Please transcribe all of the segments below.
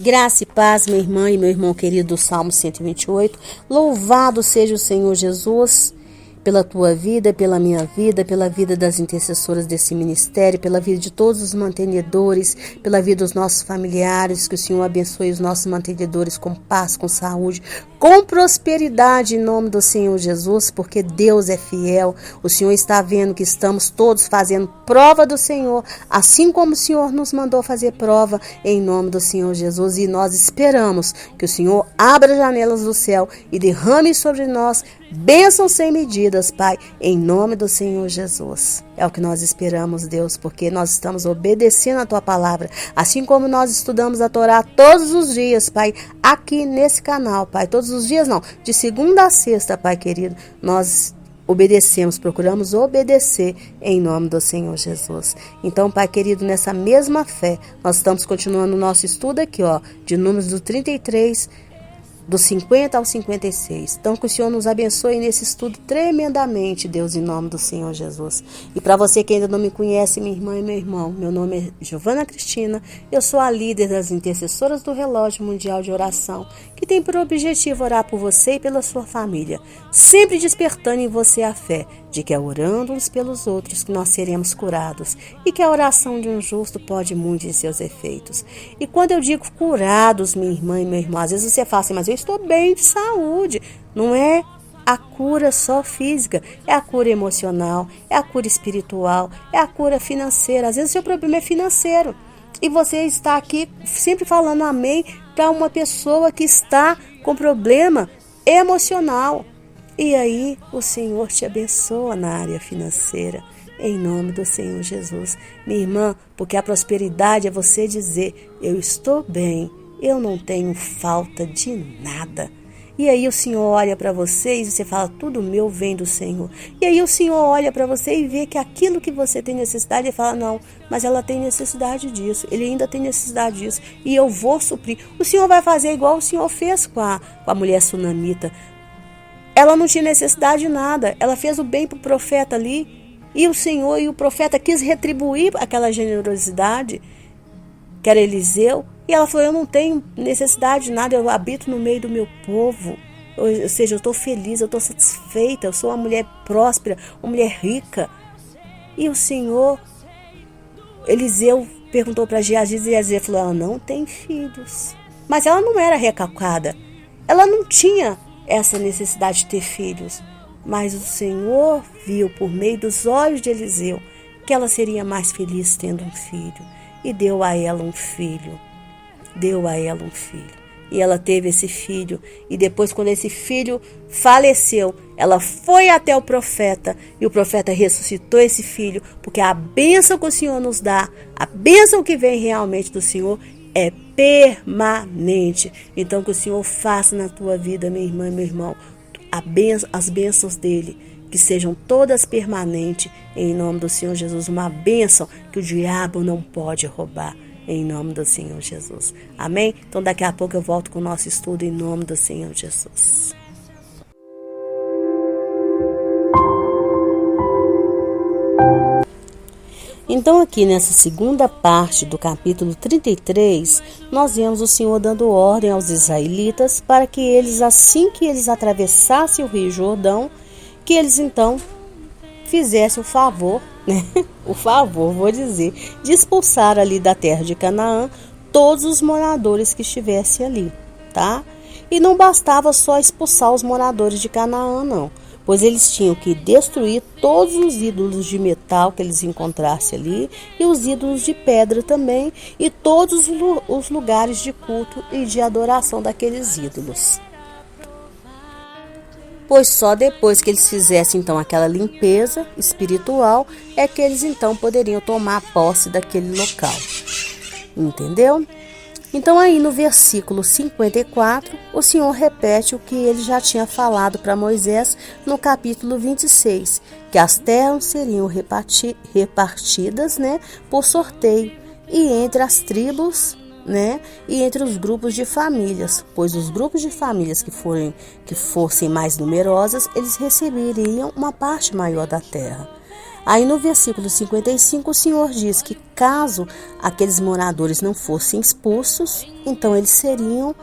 Graça e paz, minha irmã e meu irmão querido, do Salmo 128. Louvado seja o Senhor Jesus pela tua vida, pela minha vida, pela vida das intercessoras desse ministério, pela vida de todos os mantenedores, pela vida dos nossos familiares. Que o Senhor abençoe os nossos mantenedores com paz, com saúde, com prosperidade em nome do Senhor Jesus, porque Deus é fiel. O Senhor está vendo que estamos todos fazendo prova do Senhor, assim como o Senhor nos mandou fazer prova em nome do Senhor Jesus. E nós esperamos que o Senhor abra as janelas do céu e derrame sobre nós bênçãos sem medidas, Pai, em nome do Senhor Jesus. É o que nós esperamos, Deus, porque nós estamos obedecendo a Tua palavra, assim como nós estudamos a Torá todos os dias, Pai, aqui nesse canal, Pai. Todos os dias não, de segunda a sexta, Pai querido, nós obedecemos, procuramos obedecer em nome do Senhor Jesus. Então, Pai querido, nessa mesma fé, nós estamos continuando o nosso estudo aqui, de Números do 33, do 50 ao 56. Então, que o Senhor nos abençoe nesse estudo tremendamente, Deus, em nome do Senhor Jesus. E para você que ainda não me conhece, minha irmã e meu irmão, meu nome é Giovana Cristina, eu sou a líder das intercessoras do Relógio Mundial de Oração, que tem por objetivo orar por você e pela sua família, sempre despertando em você a fé de que é orando uns pelos outros que nós seremos curados e que a oração de um justo pode muito em seus efeitos. E quando eu digo curados, minha irmã e meu irmão, às vezes você fala assim, mas eu estou bem de saúde. Não é a cura só física, é a cura emocional, é a cura espiritual, é a cura financeira. Às vezes o seu problema é financeiro e você está aqui sempre falando amém para uma pessoa que está com problema emocional. E aí o Senhor te abençoa na área financeira, em nome do Senhor Jesus. Minha irmã, porque a prosperidade é você dizer, eu estou bem, eu não tenho falta de nada. E aí o Senhor olha para você e você fala, tudo meu vem do Senhor. E aí o Senhor olha para você e vê que aquilo que você tem necessidade, ele fala, não, mas ela tem necessidade disso, ele ainda tem necessidade disso, e eu vou suprir. O Senhor vai fazer igual o Senhor fez com a mulher sunamita. Ela não tinha necessidade de nada, ela fez o bem para o profeta ali, e o Senhor e o profeta quis retribuir aquela generosidade, que era Eliseu, e ela falou, eu não tenho necessidade de nada, eu habito no meio do meu povo, ou seja, eu estou feliz, eu estou satisfeita, eu sou uma mulher próspera, uma mulher rica. E o Senhor, Eliseu perguntou para Geazi, e Geazi falou, ela não tem filhos, mas ela não era recalcada, ela não tinha essa necessidade de ter filhos, mas o Senhor viu por meio dos olhos de Eliseu que ela seria mais feliz tendo um filho, e deu a ela um filho, e ela teve esse filho, e depois quando esse filho faleceu, ela foi até o profeta, e o profeta ressuscitou esse filho, porque a bênção que o Senhor nos dá, a bênção que vem realmente do Senhor, é permanente. Então que o Senhor faça na tua vida, minha irmã e meu irmão, as bênçãos dele, que sejam todas permanentes, em nome do Senhor Jesus, uma bênção que o diabo não pode roubar, em nome do Senhor Jesus. Amém? Então daqui a pouco eu volto com o nosso estudo em nome do Senhor Jesus. Então aqui nessa segunda parte do capítulo 33, nós vemos o Senhor dando ordem aos israelitas para que eles, assim que eles atravessassem o rio Jordão, que eles então fizessem o favor, de expulsar ali da terra de Canaã todos os moradores que estivessem ali, tá? E não bastava só expulsar os moradores de Canaã, não, pois eles tinham que destruir todos os ídolos de metal que eles encontrassem ali, e os ídolos de pedra também, e todos os lugares de culto e de adoração daqueles ídolos. Pois só depois que eles fizessem então aquela limpeza espiritual, é que eles então poderiam tomar posse daquele local. Entendeu? Então aí no versículo 54, o Senhor repete o que ele já tinha falado para Moisés no capítulo 26, que as terras seriam repartidas, por sorteio, e entre as tribos, e entre os grupos de famílias, pois os grupos de famílias que fossem mais numerosas, eles receberiam uma parte maior da terra. Aí no versículo 55 o Senhor diz que caso aqueles moradores não fossem expulsos, então eles seriam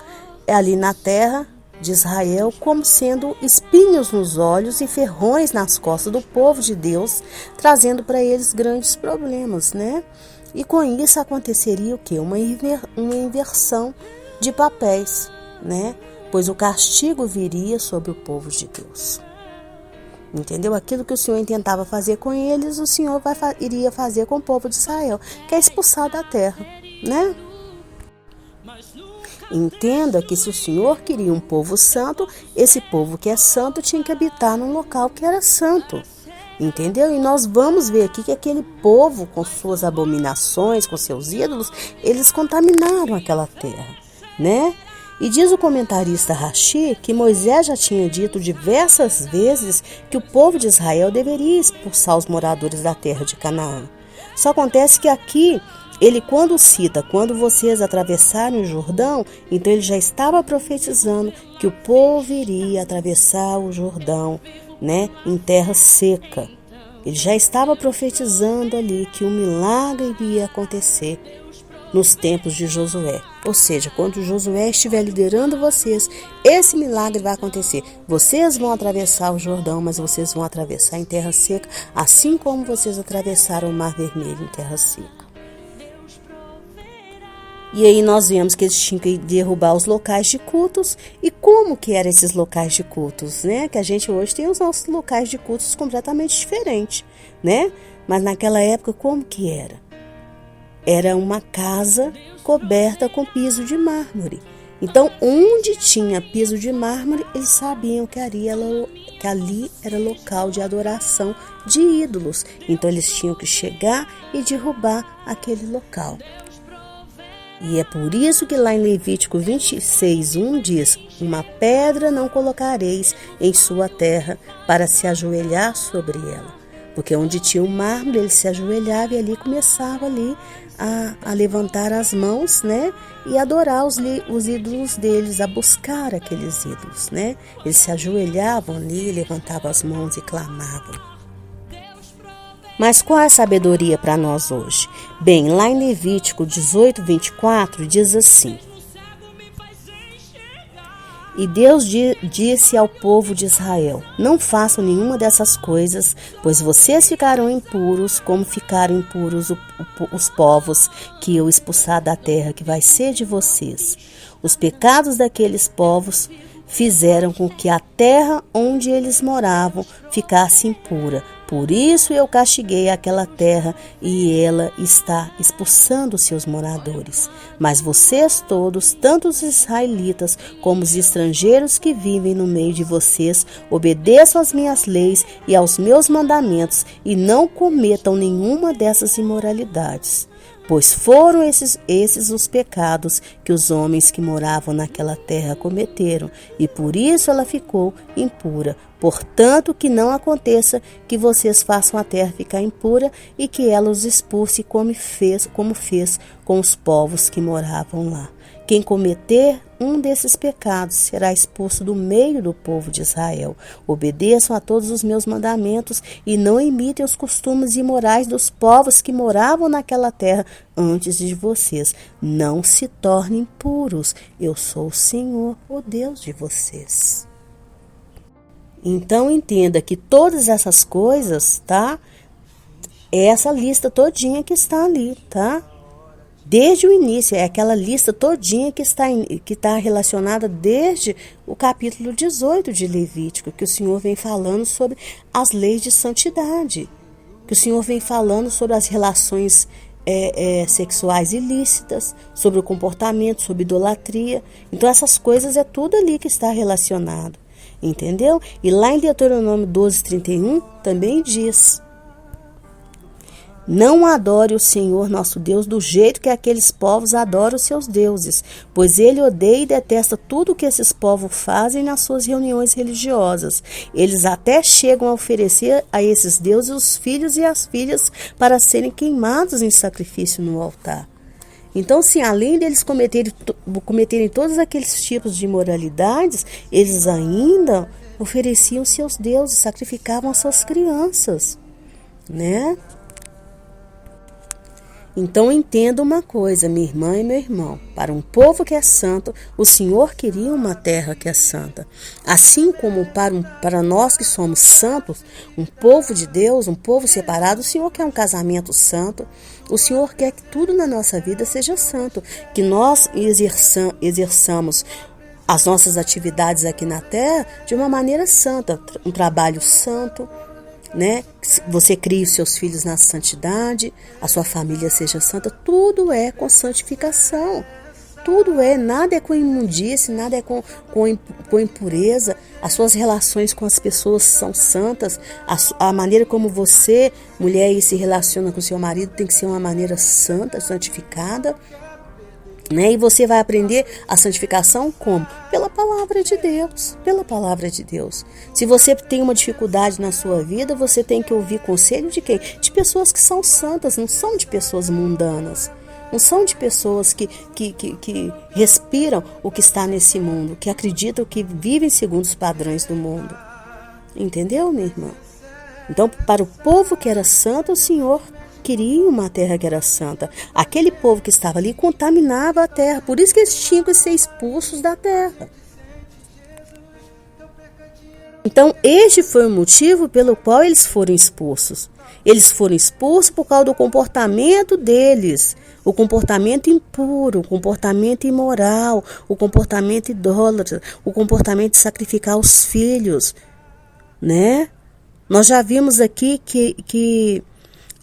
ali na terra de Israel como sendo espinhos nos olhos e ferrões nas costas do povo de Deus, trazendo para eles grandes problemas, né? E com isso aconteceria o quê? Uma inversão de papéis, né? Pois o castigo viria sobre o povo de Deus. Entendeu? Aquilo que o Senhor tentava fazer com eles, o Senhor iria fazer com o povo de Israel, que é expulsar da terra, né? Entenda que se o Senhor queria um povo santo, esse povo que é santo tinha que habitar num local que era santo. Entendeu? E nós vamos ver aqui que aquele povo, com suas abominações, com seus ídolos, eles contaminaram aquela terra, né? E diz o comentarista Rashi que Moisés já tinha dito diversas vezes que o povo de Israel deveria expulsar os moradores da terra de Canaã. Só acontece que aqui, ele quando cita, quando vocês atravessarem o Jordão, então ele já estava profetizando que o povo iria atravessar o Jordão, né, em terra seca. Ele já estava profetizando ali que um milagre iria acontecer nos tempos de Josué. Ou seja, quando Josué estiver liderando vocês, esse milagre vai acontecer. Vocês vão atravessar o Jordão, mas vocês vão atravessar em terra seca, assim como vocês atravessaram o Mar Vermelho em terra seca. E aí nós vemos que eles tinham que derrubar os locais de cultos. E como que eram esses locais de cultos, né? Que a gente hoje tem os nossos locais de cultos completamente diferentes, né? Mas naquela época como que era? Era uma casa coberta com piso de mármore. Então, onde tinha piso de mármore, eles sabiam que ali era local de adoração de ídolos. Então, eles tinham que chegar e derrubar aquele local. E é por isso que lá em Levítico 26:1 diz: uma pedra não colocareis em sua terra para se ajoelhar sobre ela. Porque onde tinha o mármore, ele se ajoelhava e ali começava ali a levantar as mãos, né? E adorar os ídolos deles, a buscar aqueles ídolos, né? Eles se ajoelhavam ali, levantavam as mãos e clamavam. Mas qual é a sabedoria para nós hoje? Bem, lá em Levítico 18:24 diz assim: e Deus disse ao povo de Israel: não façam nenhuma dessas coisas, pois vocês ficarão impuros, como ficaram impuros os povos que eu expulsar da terra, que vai ser de vocês. Os pecados daqueles povos fizeram com que a terra onde eles moravam ficasse impura. Por isso eu castiguei aquela terra e ela está expulsando seus moradores. Mas vocês todos, tanto os israelitas como os estrangeiros que vivem no meio de vocês, obedeçam às minhas leis e aos meus mandamentos e não cometam nenhuma dessas imoralidades. Pois foram esses os pecados que os homens que moravam naquela terra cometeram, e por isso ela ficou impura. Portanto, que não aconteça que vocês façam a terra ficar impura e que ela os expulse como fez com os povos que moravam lá. Quem cometer um desses pecados será expulso do meio do povo de Israel. Obedeçam a todos os meus mandamentos e não imitem os costumes imorais dos povos que moravam naquela terra antes de vocês. Não se tornem puros. Eu sou o Senhor, o Deus de vocês. Então entenda que todas essas coisas, tá? É essa lista todinha que está ali, tá? Desde o início, é aquela lista todinha que está relacionada desde o capítulo 18 de Levítico, que o Senhor vem falando sobre as leis de santidade, que o Senhor vem falando sobre as relações sexuais ilícitas, sobre o comportamento, sobre idolatria. Então essas coisas é tudo ali que está relacionado, entendeu? E lá em Deuteronômio 12:31 também diz: não adore o Senhor nosso Deus do jeito que aqueles povos adoram os seus deuses, pois ele odeia e detesta tudo o que esses povos fazem nas suas reuniões religiosas. Eles até chegam a oferecer a esses deuses os filhos e as filhas para serem queimados em sacrifício no altar. Então, sim, além deles cometerem todos aqueles tipos de imoralidades, eles ainda ofereciam seus deuses, sacrificavam as suas crianças. né? Então entenda uma coisa, minha irmã e meu irmão, para um povo que é santo, o Senhor queria uma terra que é santa. Assim como para nós que somos santos, um povo de Deus, um povo separado, o Senhor quer um casamento santo, o Senhor quer que tudo na nossa vida seja santo, que nós exerçamos as nossas atividades aqui na terra de uma maneira santa, um trabalho santo, né? Você crie os seus filhos na santidade, a sua família seja santa, tudo é com santificação. Tudo é, nada é com imundície, nada é com impureza. As suas relações com as pessoas são santas. A maneira como você, mulher, se relaciona com seu marido tem que ser uma maneira santa, santificada. Né? E você vai aprender a santificação como? Pela palavra de Deus, pela palavra de Deus. Se você tem uma dificuldade na sua vida, você tem que ouvir conselho de quem? De pessoas que são santas, não são de pessoas mundanas. Não são de pessoas que respiram o que está nesse mundo, que acreditam que vivem segundo os padrões do mundo. Entendeu, minha irmã? Então, para o povo que era santo, o Senhor queria uma terra que era santa. Aquele povo que estava ali contaminava a terra. Por isso que eles tinham que ser expulsos da terra. Então, este foi o motivo pelo qual eles foram expulsos. Eles foram expulsos por causa do comportamento deles. O comportamento impuro, o comportamento imoral, o comportamento idólatra, o comportamento de sacrificar os filhos, né? Nós já vimos aqui que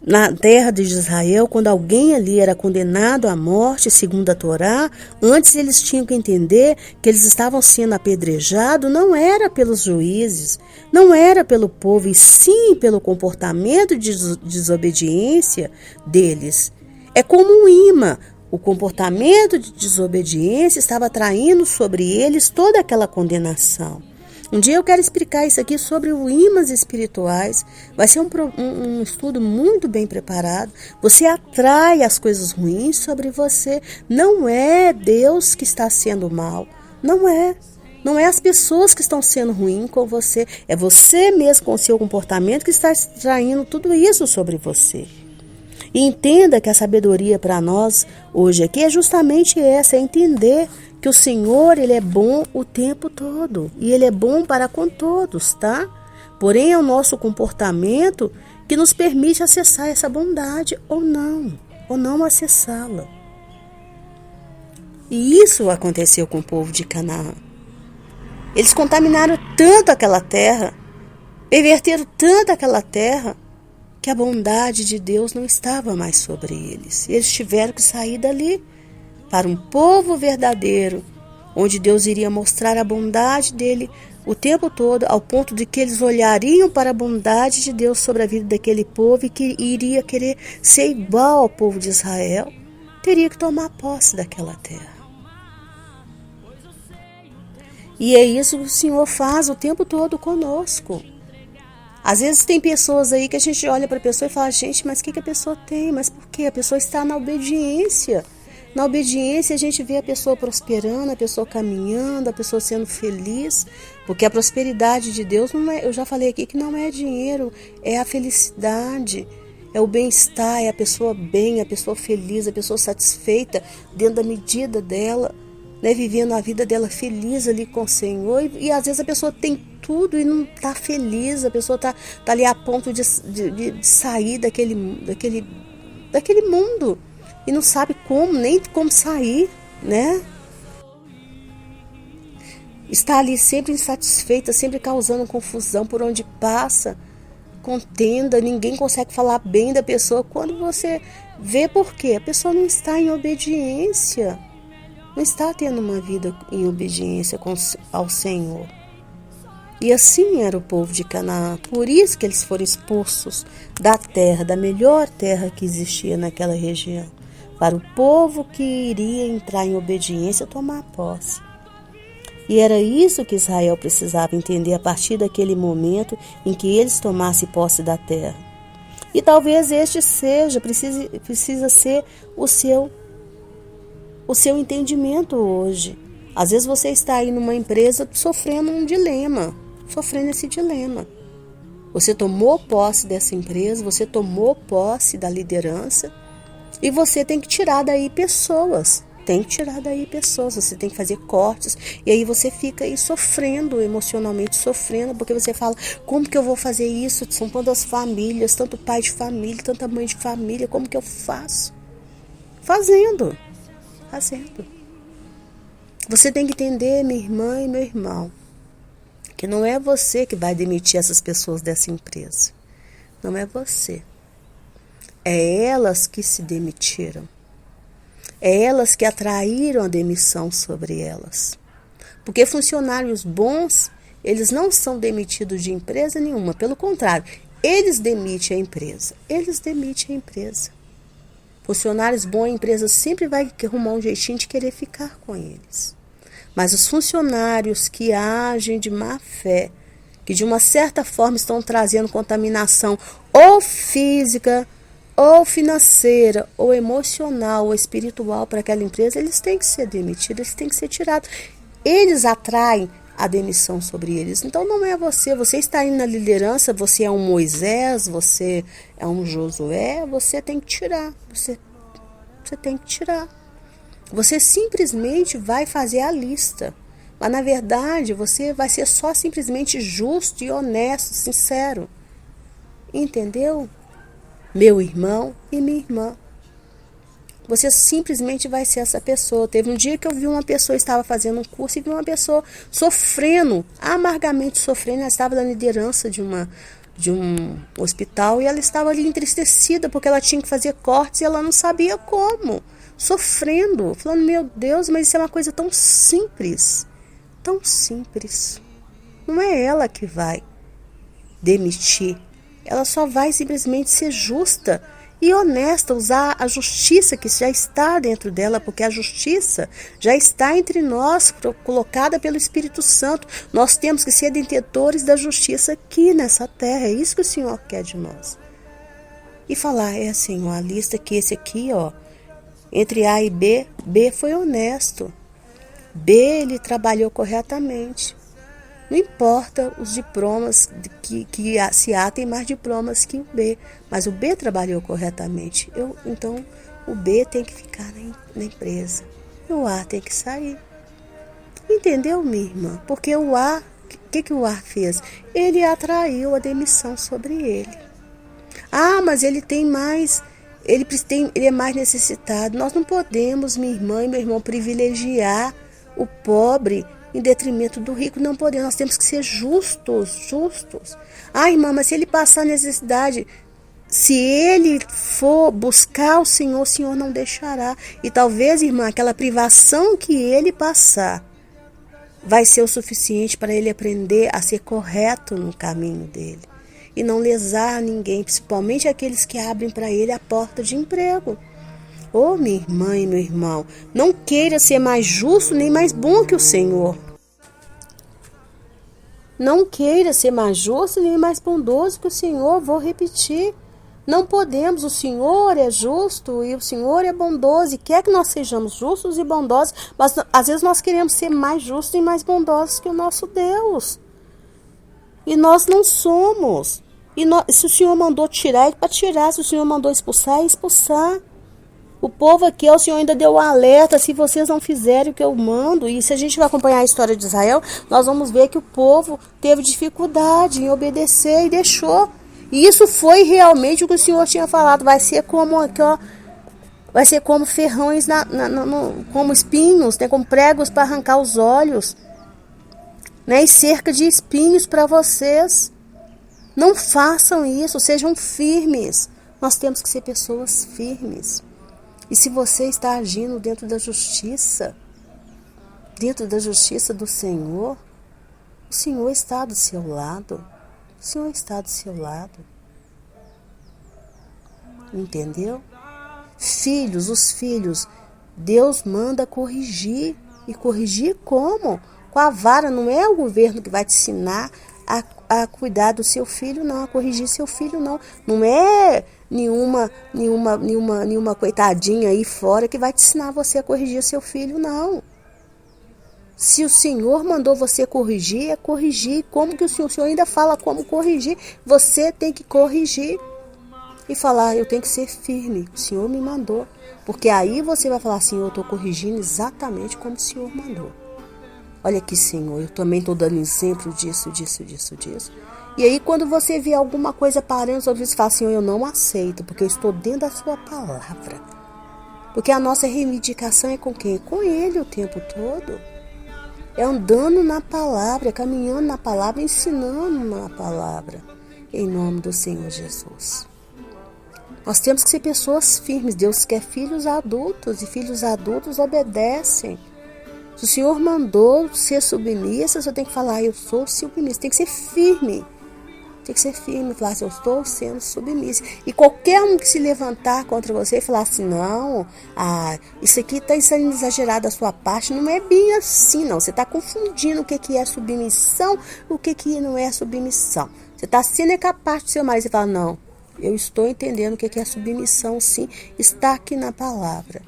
na terra de Israel, quando alguém ali era condenado à morte, segundo a Torá, antes eles tinham que entender que eles estavam sendo apedrejados, não era pelos juízes, não era pelo povo, e sim pelo comportamento de desobediência deles. É como um imã. O comportamento de desobediência estava atraindo sobre eles toda aquela condenação. Um dia eu quero explicar isso aqui sobre os ímãs espirituais. Vai ser um estudo muito bem preparado. Você atrai as coisas ruins sobre você. Não é Deus que está sendo mal. Não é. Não é as pessoas que estão sendo ruins com você. É você mesmo com o seu comportamento que está atraindo tudo isso sobre você. E entenda que a sabedoria para nós hoje aqui é justamente essa, é entender que o Senhor, Ele é bom o tempo todo. E Ele é bom para com todos, tá? Porém, é o nosso comportamento que nos permite acessar essa bondade ou não acessá-la. E isso aconteceu com o povo de Canaã. Eles contaminaram tanto aquela terra, perverteram tanto aquela terra, que a bondade de Deus não estava mais sobre eles. Eles tiveram que sair dali para um povo verdadeiro, onde Deus iria mostrar a bondade dele o tempo todo, ao ponto de que eles olhariam para a bondade de Deus sobre a vida daquele povo e que iria querer ser igual ao povo de Israel, teria que tomar posse daquela terra. E é isso que o Senhor faz o tempo todo conosco. Às vezes tem pessoas aí que a gente olha para a pessoa e fala, gente, mas o que a pessoa tem? Mas por quê? A pessoa está na obediência. Na obediência a gente vê a pessoa prosperando, a pessoa caminhando, a pessoa sendo feliz. Porque a prosperidade de Deus, não é, eu já falei aqui que não é dinheiro, é a felicidade, é o bem-estar, é a pessoa bem, a pessoa feliz, a pessoa satisfeita dentro da medida dela, né, vivendo a vida dela feliz ali com o Senhor. E às vezes a pessoa tem tudo e não está feliz, a pessoa está ali a ponto de sair daquele mundo e não sabe nem como sair, né? Está ali sempre insatisfeita, sempre causando confusão por onde passa, contenda, ninguém consegue falar bem da pessoa. Quando você vê por quê? A pessoa não está em obediência, não está tendo uma vida em obediência ao Senhor. E assim era o povo de Canaã. Por isso que eles foram expulsos da terra, da melhor terra que existia naquela região, para o povo que iria entrar em obediência, tomar posse. E era isso que Israel precisava entender a partir daquele momento em que eles tomassem posse da terra. E talvez este precisa ser o seu entendimento hoje. Às vezes você está aí numa empresa sofrendo esse dilema. Você tomou posse dessa empresa, você tomou posse da liderança e você tem que tirar daí pessoas. Tem que tirar daí pessoas, você tem que fazer cortes. E aí você fica aí sofrendo, emocionalmente sofrendo, porque você fala, como que eu vou fazer isso? São tantas famílias, tanto pai de família, tanta mãe de família, como que eu faço? Fazendo. Você tem que entender, minha irmã e meu irmão, que não é você que vai demitir essas pessoas dessa empresa. Não é você. É elas que se demitiram. É elas que atraíram a demissão sobre elas. Porque funcionários bons, eles não são demitidos de empresa nenhuma. Pelo contrário, eles demitem a empresa. Funcionários bons, a empresa sempre vai arrumar um jeitinho de querer ficar com eles. Mas os funcionários que agem de má fé, que de uma certa forma estão trazendo contaminação ou física, ou financeira, ou emocional, ou espiritual para aquela empresa, eles têm que ser demitidos, eles têm que ser tirados. Eles atraem a demissão sobre eles. Então não é você. Você está indo na liderança, você é um Moisés, você é um Josué, você tem que tirar. Você tem que tirar. Você simplesmente vai fazer a lista. Mas na verdade você vai ser só simplesmente justo e honesto, sincero. Entendeu? Meu irmão e minha irmã. Você simplesmente vai ser essa pessoa. Teve um dia que eu vi uma pessoa, estava fazendo um curso, e vi uma pessoa sofrendo, amargamente sofrendo. Ela estava na liderança de um hospital e ela estava ali entristecida porque ela tinha que fazer cortes e ela não sabia como. Sofrendo, falando, meu Deus, mas isso é uma coisa tão simples. Tão simples. Não é ela que vai demitir. Ela só vai simplesmente ser justa e honesta, usar a justiça que já está dentro dela, porque a justiça já está entre nós, colocada pelo Espírito Santo. Nós temos que ser detentores da justiça aqui nessa terra. É isso que o Senhor quer de nós. E falar, Senhor, a lista que esse aqui, entre A e B, B foi honesto. B, ele trabalhou corretamente. Não importa os diplomas, que se A tem mais diplomas que o B, mas o B trabalhou corretamente. Então, o B tem que ficar na empresa. E o A tem que sair. Entendeu, minha irmã? Porque o A, o que o A fez? Ele atraiu a demissão sobre ele. Ah, mas ele tem mais, ele é mais necessitado. Nós não podemos, minha irmã e meu irmão, privilegiar o pobre em detrimento do rico. Não podemos, nós temos que ser justos. Ah, irmã, mas se ele passar necessidade, se ele for buscar o Senhor não deixará. E talvez, irmã, aquela privação que ele passar vai ser o suficiente para ele aprender a ser correto no caminho dele. E não lesar ninguém, principalmente aqueles que abrem para ele a porta de emprego. Ô, minha irmã e meu irmão, não queira ser mais justo nem mais bom que o Senhor. Não queira ser mais justo nem mais bondoso que o Senhor. Vou repetir. Não podemos. O Senhor é justo e o Senhor é bondoso. E quer que nós sejamos justos e bondosos. Mas às vezes nós queremos ser mais justos e mais bondosos que o nosso Deus. E nós não somos. Se o Senhor mandou tirar, é para tirar. Se o Senhor mandou expulsar, é expulsar. O povo aqui, o Senhor ainda deu um alerta, se vocês não fizerem o que eu mando. E se a gente vai acompanhar a história de Israel, nós vamos ver que o povo teve dificuldade em obedecer e deixou. E isso foi realmente o que o Senhor tinha falado. Vai ser como aqui, vai ser como ferrões, como espinhos, né, como pregos para arrancar os olhos, né, e cerca de espinhos para vocês. Não façam isso, sejam firmes. Nós temos que ser pessoas firmes. E se você está agindo dentro da justiça do Senhor, o Senhor está do seu lado. O Senhor está do seu lado. Entendeu? Filhos, os filhos, Deus manda corrigir. E corrigir como? Com a vara. Não é o governo que vai te ensinar a cuidar do seu filho, não, a corrigir seu filho, não. Não é nenhuma coitadinha aí fora que vai te ensinar você a corrigir seu filho, não. Se o Senhor mandou você corrigir, é corrigir. Como que o Senhor ainda fala como corrigir? Você tem que corrigir e falar, eu tenho que ser firme. O Senhor me mandou. Porque aí você vai falar assim, eu estou corrigindo exatamente como o Senhor mandou. Olha aqui, Senhor, eu também estou dando exemplo disso. E aí, quando você vê alguma coisa parando sobre isso, você fala, Senhor, eu não aceito, porque eu estou dentro da sua palavra. Porque a nossa reivindicação é com quem? Com Ele o tempo todo. É andando na palavra, é caminhando na palavra, ensinando na palavra. Em nome do Senhor Jesus. Nós temos que ser pessoas firmes. Deus quer filhos adultos, e filhos adultos obedecem. Se o Senhor mandou ser submissa, você tem que falar, eu sou submissa. Tem que ser firme. Tem que ser firme, falar assim, eu estou sendo submissa. E qualquer um que se levantar contra você e falar assim, não, isso aqui está sendo exagerado da sua parte, não é bem assim, não. Você está confundindo o que é submissão, o que não é submissão. Você está sendo capaz do seu marido. Você fala, não, eu estou entendendo o que é submissão, sim, está aqui na palavra.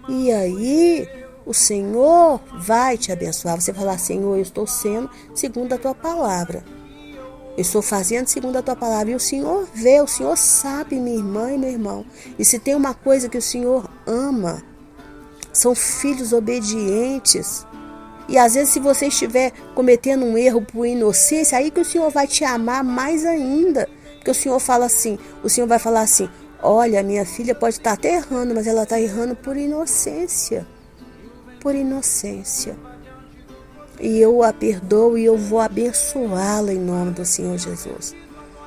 E aí, o Senhor vai te abençoar. Você falar, Senhor, eu estou sendo segundo a tua palavra. Eu estou fazendo segundo a tua palavra. E o Senhor vê, o Senhor sabe, minha irmã e meu irmão. E se tem uma coisa que o Senhor ama, são filhos obedientes. E às vezes, se você estiver cometendo um erro por inocência, aí que o Senhor vai te amar mais ainda. Porque o Senhor fala assim, o Senhor vai falar assim, olha, minha filha pode estar até errando, mas ela está errando por inocência. Por inocência. E eu a perdoo e eu vou abençoá-la em nome do Senhor Jesus.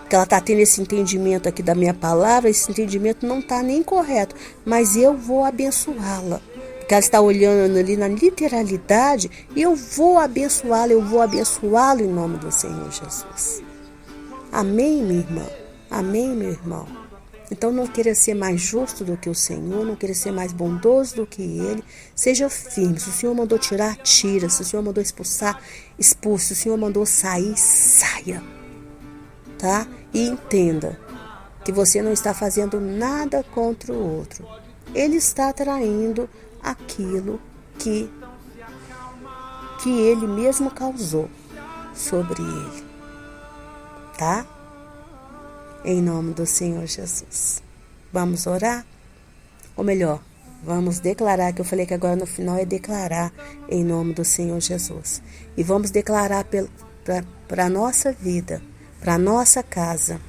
Porque ela está tendo esse entendimento aqui da minha palavra, esse entendimento não está nem correto, mas eu vou abençoá-la. Porque ela está olhando ali na literalidade e eu vou abençoá-la em nome do Senhor Jesus. Amém, minha irmã? Amém, meu irmão? Então não queira ser mais justo do que o Senhor, não queira ser mais bondoso do que Ele. Seja firme. Se o Senhor mandou tirar, tira. Se o Senhor mandou expulsar, expulse. Se o Senhor mandou sair, saia. Tá? E entenda que você não está fazendo nada contra o outro. Ele está traindo aquilo que Ele mesmo causou sobre ele. Tá? Em nome do Senhor Jesus. Vamos orar? Ou melhor, vamos declarar, que eu falei que agora no final é declarar em nome do Senhor Jesus. E vamos declarar para a nossa vida, para a nossa casa,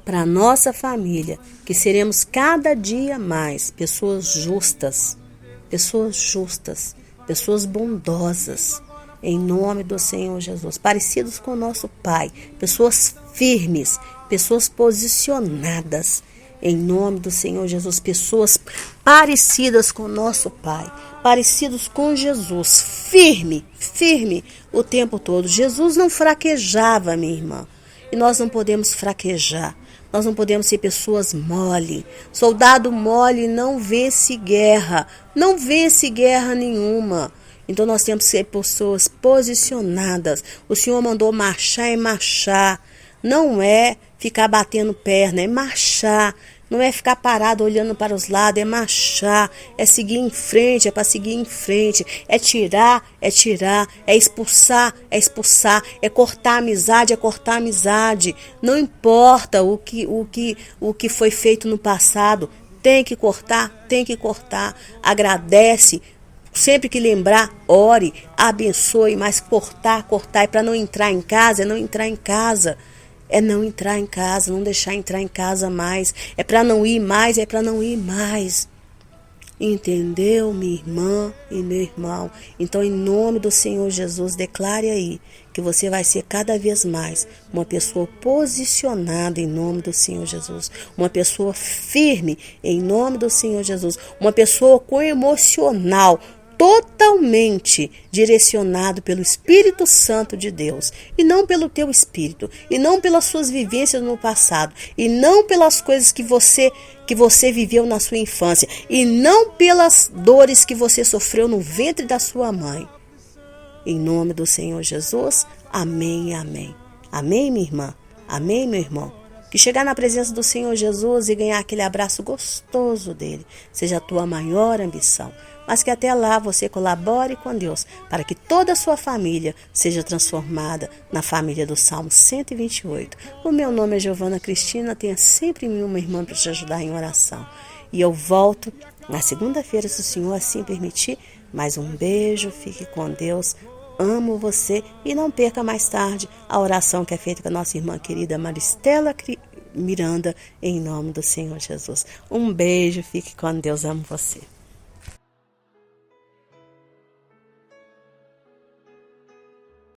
para a nossa família, que seremos cada dia mais pessoas justas, pessoas bondosas, em nome do Senhor Jesus, parecidos com o nosso Pai, pessoas firmes, pessoas posicionadas, em nome do Senhor Jesus, pessoas parecidas com o nosso Pai, parecidos com Jesus, firme o tempo todo. Jesus não fraquejava, minha irmã, e nós não podemos fraquejar, nós não podemos ser pessoas mole. Soldado mole não vence guerra nenhuma. Então nós temos que ser pessoas posicionadas. O Senhor mandou marchar e marchar. Não é ficar batendo perna, é marchar. Não é ficar parado olhando para os lados, é marchar. É seguir em frente, é para seguir em frente. É tirar, é expulsar, é cortar a amizade, é cortar a amizade. Não importa o que foi feito no passado. Tem que cortar. Agradece. Sempre que lembrar, ore, abençoe, mas cortar, e para não entrar em casa, é não entrar em casa. É não entrar em casa, não deixar entrar em casa mais. É para não ir mais, Entendeu, minha irmã e meu irmão? Então, em nome do Senhor Jesus, declare aí que você vai ser cada vez mais uma pessoa posicionada em nome do Senhor Jesus. Uma pessoa firme em nome do Senhor Jesus. Uma pessoa com emocional totalmente direcionado pelo Espírito Santo de Deus, e não pelo teu espírito, e não pelas suas vivências no passado, e não pelas coisas que você viveu na sua infância, e não pelas dores que você sofreu no ventre da sua mãe. Em nome do Senhor Jesus, amém, amém. Amém, minha irmã? Amém, meu irmão? Que chegar na presença do Senhor Jesus e ganhar aquele abraço gostoso dele seja a tua maior ambição. mas que até lá você colabore com Deus para que toda a sua família seja transformada na família do Salmo 128. O meu nome é Giovana Cristina, tenha sempre em mim uma irmã para te ajudar em oração. E eu volto na segunda-feira, se o Senhor assim permitir. Mais um beijo, fique com Deus. Amo você e não perca mais tarde a oração que é feita com a nossa irmã querida Maristela Miranda, em nome do Senhor Jesus. Um beijo, fique com Deus, amo você.